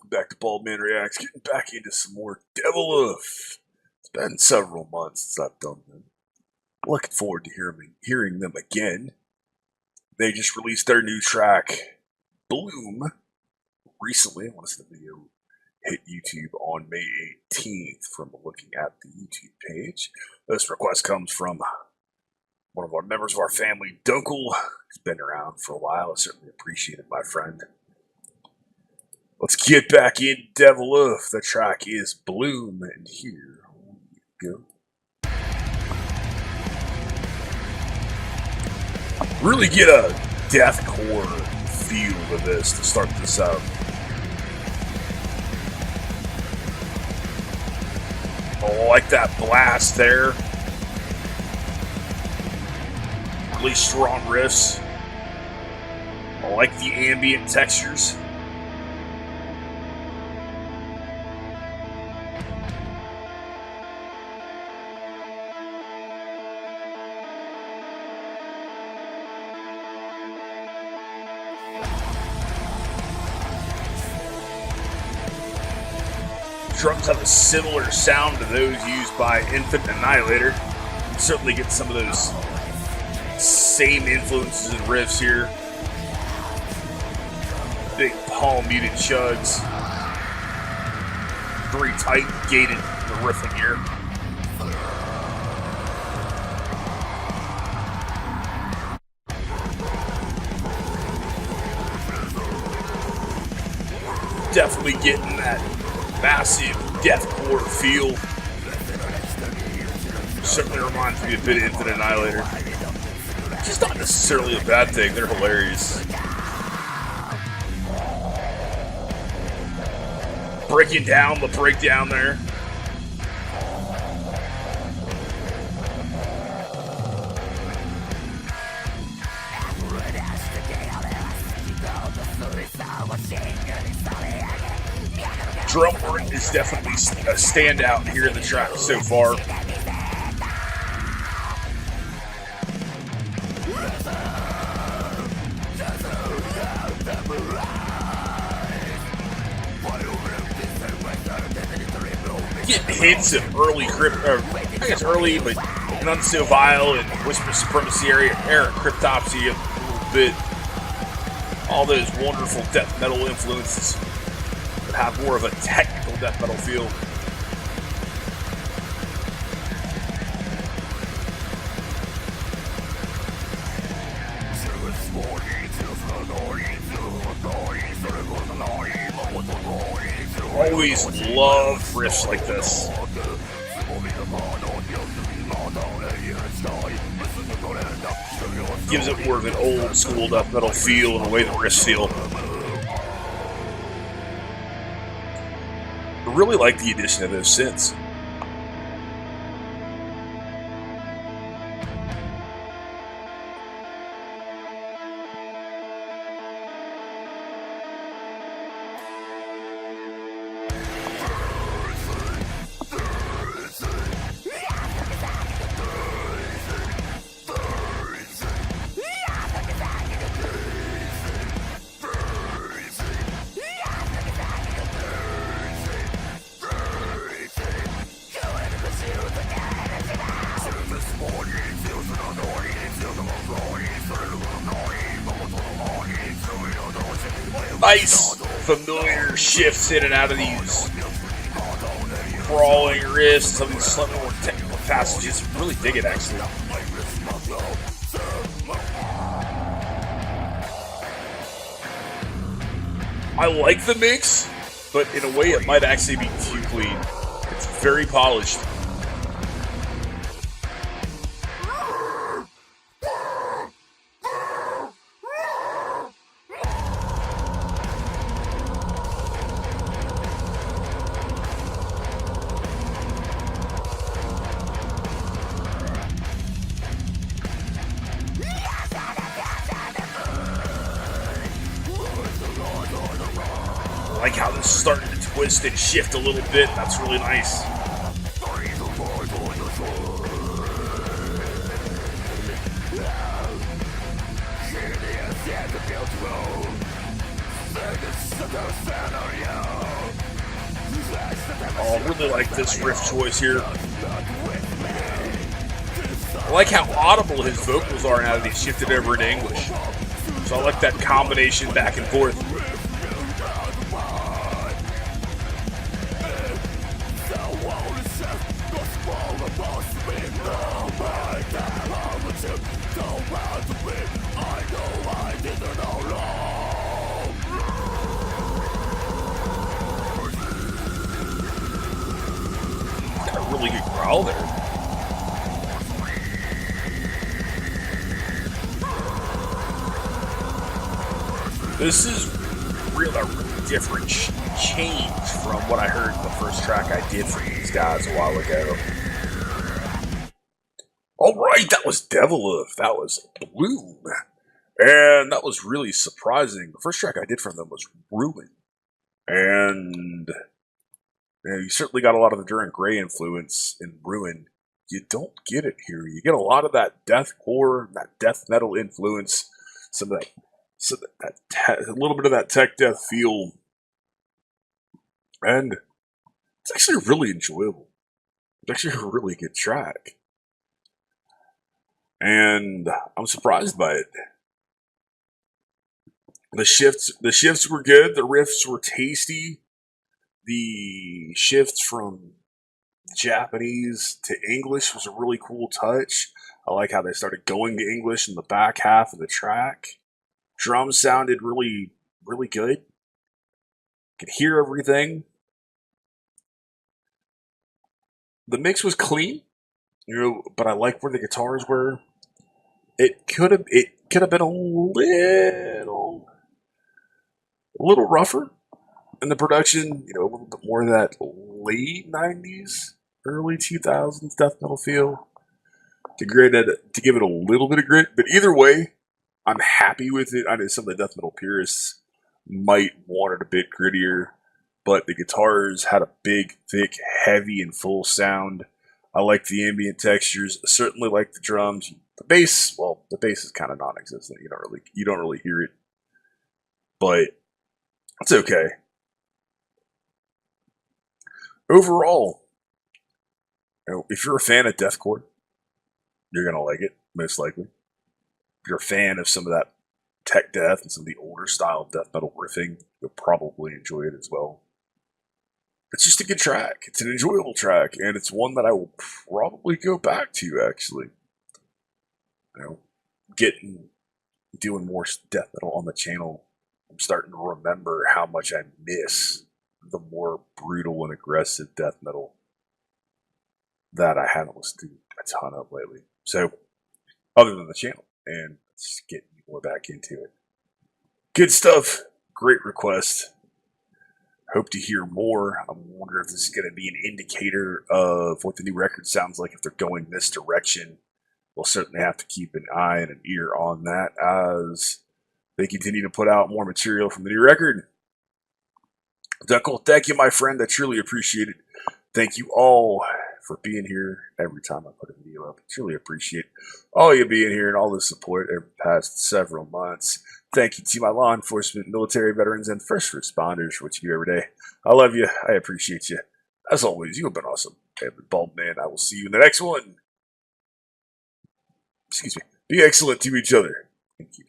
Welcome back to Baldman Reacts, getting back into some more Deviloof. It's been several months since I've done them. Looking forward to hearing them again. They just released their new track, Bloom, recently. I want to see the video hit YouTube on May 18th from looking at the YouTube page. This request comes from one of our members of our family, Dunkel. He's been around for a while. I certainly appreciate it, my friend. Let's get back in Deviloof. The track is Bloom, and here we go. Really get a deathcore feel to this to start this out. Oh, I like that blast there. Really strong riffs. I like the ambient textures. Drums have a similar sound to those used by Infinite Annihilator. Certainly get some of those same influences and riffs here. Big palm muted chugs. Very tight gated the riffing here. Definitely getting that massive deathcore feel. Certainly reminds me a bit of Infinite Annihilator. Which is not necessarily a bad thing, they're hilarious. Breaking down the breakdown there. Drum work is definitely a standout here in the track so far. Getting hints of early early, but None So Vile and Whisper Supremacy era Cryptopsy a little bit. All those wonderful death metal influences that have more of a technical death metal feel. Always love riffs like this. Gives it more of an old school death metal feel and the way the riffs feel. I really like the addition of those synths. Nice, familiar shifts in and out of these crawling riffs, some of these slightly more technical passages. Really dig it, actually. I like the mix, but in a way it might actually be too clean. It's very polished. I like how this is starting to twist and shift a little bit. That's really nice. Oh, I really like this riff choice here. I like how audible his vocals are now that he's shifted over into English. So I like that combination back and forth. Got a really good growl there. This is a really different change from what I heard in the first track I did for these guys a while ago. Alright, that was Deviloof. That was Bloom. And that was really surprising. The first track I did from them was Ruin. And you certainly got a lot of the Duran Gray influence in Ruin. You don't get it here. You get a lot of that deathcore, that death metal influence, some of that. So a little bit of that tech death feel, and it's actually really enjoyable. It's actually a really good track, and I'm surprised by it. The shifts were good. The riffs were tasty. The shifts from Japanese to English was a really cool touch. I like how they started going to English in the back half of the track. Drums sounded really, really good. Could hear everything. The mix was clean, but I like where the guitars were. It could have been a little rougher in the production. A little bit more of that late '90s, early 2000s death metal feel to give it a little bit of grit. But either way, I'm happy with it. I know some of the death metal purists might want it a bit grittier, but the guitars had a big, thick, heavy, and full sound. I like the ambient textures. I certainly like the drums. The bass, well, the bass is kind of non-existent. You don't really hear it, but it's okay. Overall, if you're a fan of deathcore, you're gonna like it most likely. If you're a fan of some of that tech death and some of the older style death metal riffing, you'll probably enjoy it as well. It's just a good track. It's an enjoyable track, and it's one that I will probably go back to, actually. Doing more death metal on the channel, I'm starting to remember how much I miss the more brutal and aggressive death metal that I haven't listened to a ton of lately. So, other than the channel, and let's get more back into it. Good stuff. Great request. Hope to hear more. I wonder if this is going to be an indicator of what the new record sounds like if they're going this direction. We'll certainly have to keep an eye and an ear on that as they continue to put out more material from the new record. Deathcore, thank you, my friend. I truly appreciate it. Thank you all for being here every time I put a video up. I truly appreciate all you being here and all the support over the past several months. Thank you to my law enforcement, military veterans, and first responders for what you do every day. I love you. I appreciate you. As always, you have been awesome. I've been Bald Man. I will see you in the next one. Excuse me. Be excellent to each other. Thank you.